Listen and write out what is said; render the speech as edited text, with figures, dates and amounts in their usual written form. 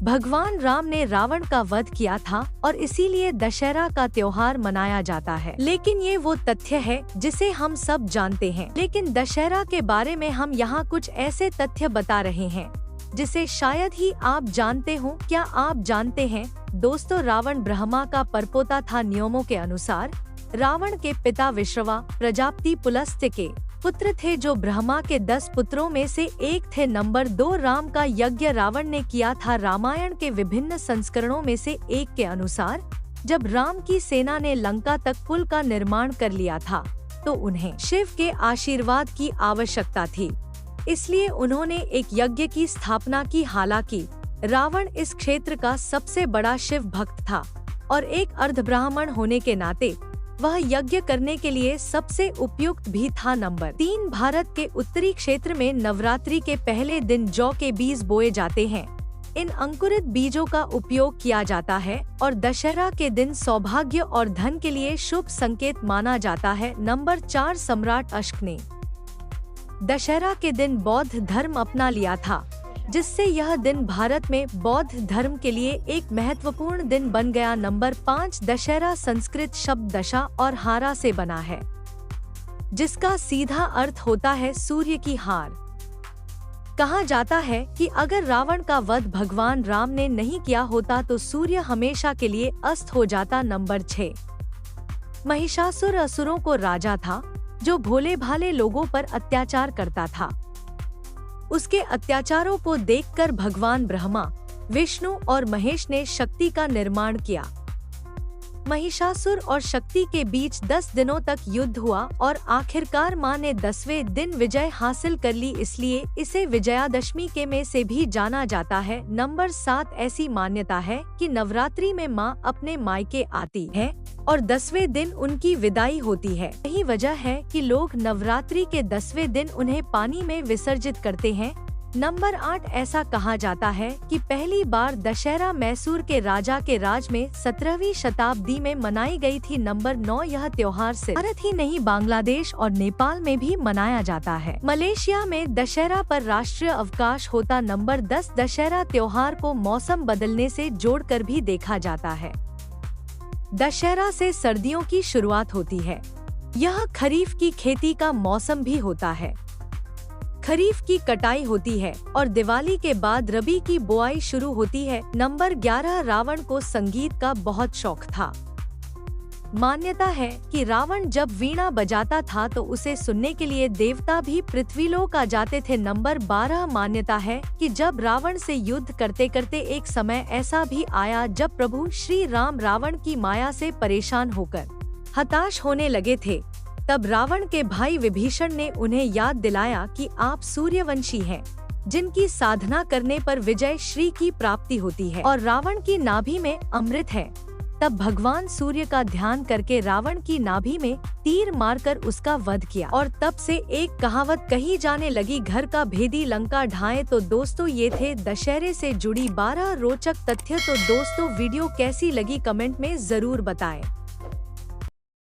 भगवान राम ने रावण का वध किया था और इसीलिए दशहरा का त्योहार मनाया जाता है। लेकिन ये वो तथ्य है जिसे हम सब जानते हैं। लेकिन दशहरा के बारे में हम यहाँ कुछ ऐसे तथ्य बता रहे हैं जिसे शायद ही आप जानते हो। क्या आप जानते हैं दोस्तों, रावण ब्रह्मा का परपोता था। नियमों के अनुसार रावण के पिता विश्रवा प्रजापति पुलस्त्य के पुत्र थे, जो ब्रह्मा के 10 पुत्रों में से एक थे। नंबर 2, राम का यज्ञ रावण ने किया था। रामायण के विभिन्न संस्करणों में से एक के अनुसार जब राम की सेना ने लंका तक पुल का निर्माण कर लिया था तो उन्हें शिव के आशीर्वाद की आवश्यकता थी, इसलिए उन्होंने एक यज्ञ की स्थापना की। हालांकि रावण इस क्षेत्र का सबसे बड़ा शिव भक्त था और एक अर्धब्राह्मण होने के नाते वह यज्ञ करने के लिए सबसे उपयुक्त भी था। नंबर 3, भारत के उत्तरी क्षेत्र में नवरात्रि के पहले दिन जौ के बीज बोए जाते हैं। इन अंकुरित बीजों का उपयोग किया जाता है और दशहरा के दिन सौभाग्य और धन के लिए शुभ संकेत माना जाता है। नंबर 4, सम्राट अशोक ने दशहरा के दिन बौद्ध धर्म अपना लिया था, जिससे यह दिन भारत में बौद्ध धर्म के लिए एक महत्वपूर्ण दिन बन गया। नंबर 5, दशहरा संस्कृत शब्द दशा और हारा से बना है, जिसका सीधा अर्थ होता है सूर्य की हार। कहा जाता है कि अगर रावण का वध भगवान राम ने नहीं किया होता तो सूर्य हमेशा के लिए अस्त हो जाता। नंबर 6, महिषासुर असुरों को राजा था जो भोले भाले लोगों पर अत्याचार करता था। उसके अत्याचारों को देखकर भगवान ब्रह्मा, विष्णु और महेश ने शक्ति का निर्माण किया। महिषासुर और शक्ति के बीच 10 दिनों तक युद्ध हुआ और आखिरकार मां ने 10वें दिन विजय हासिल कर ली, इसलिए इसे विजयादशमी के में से भी जाना जाता है। नंबर 7, ऐसी मान्यता है कि नवरात्रि में मां अपने मायके आती है और 10वें दिन उनकी विदाई होती है। यही वजह है कि लोग नवरात्रि के 10वें दिन उन्हें पानी में विसर्जित करते हैं। नंबर 8, ऐसा कहा जाता है कि पहली बार दशहरा मैसूर के राजा के राज में 17वीं शताब्दी में मनाई गई थी। नंबर 9, यह त्योहार सिर्फ भारत ही नहीं बांग्लादेश और नेपाल में भी मनाया जाता है। मलेशिया में दशहरा पर राष्ट्रीय अवकाश होता। नंबर 10, दशहरा त्योहार को मौसम बदलने से जोड़कर भी देखा जाता है। दशहरा से सर्दियों की शुरुआत होती है। यह खरीफ की खेती का मौसम भी होता है। खरीफ की कटाई होती है और दिवाली के बाद रबी की बुआई शुरू होती है। नंबर 11, रावण को संगीत का बहुत शौक था। मान्यता है कि रावण जब वीणा बजाता था तो उसे सुनने के लिए देवता भी पृथ्वीलोक आ जाते थे। नंबर 12, मान्यता है कि जब रावण से युद्ध करते करते एक समय ऐसा भी आया जब प्रभु श्री राम रावण की माया से परेशान होकर हताश होने लगे थे। तब रावण के भाई विभीषण ने उन्हें याद दिलाया कि आप सूर्यवंशी हैं, जिनकी साधना करने पर विजय श्री की प्राप्ति होती है और रावण की नाभि में अमृत है। तब भगवान सूर्य का ध्यान करके रावण की नाभि में तीर मारकर उसका वध किया और तब से एक कहावत कही जाने लगी, घर का भेदी लंका ढाए। तो दोस्तों, ये थे दशहरे से जुड़ी 12 रोचक तथ्य। तो दोस्तों, वीडियो कैसी लगी कमेंट में जरूर बताएं।